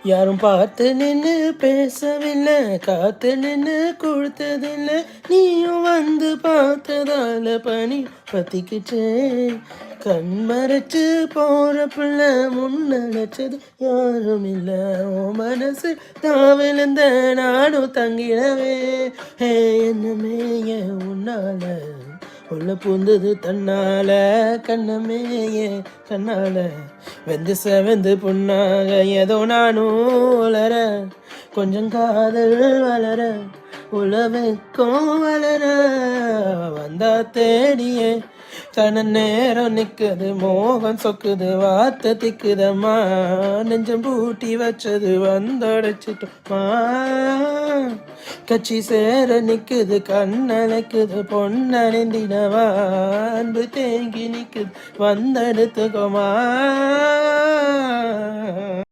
யாரும் பார்த்து நின்று பேசவில்லை, காத்து நின்று கொடுத்ததில்லை, நீயும் வந்து பார்த்ததால பனி பத்திக்கிச்சே. கண் மறைச்சு போற பிள்ளை முன்னடைச்சது யாரும் இல்லை, ஓ மனசு தான் விழுந்த நானும் தங்கிடவே. என்னமே ஏன் உன்னால உள்ள பூந்தது தன்னால, கண்ணமே ஏன் கண்ணால வெந்து செவந்து புண்ணாக ஏதோ நானும் வளர, கொஞ்சம் காதல் வளர, உலவுக்கும் வளர வந்தா தேடியே. கண்ண நேரம் நிக்குது, மோகம் சொக்குது, வார்த்தை திக்குதம்மா, நெஞ்சம் பூட்டி வச்சது வந்தடைச்சிட்டோமா. கட்சி சேர நிக்குது, கண்ணழைக்குது, பொன்னணிந்தினவா, அன்பு தேங்கி நிக்குது, வந்தெடுத்துக்கோமா.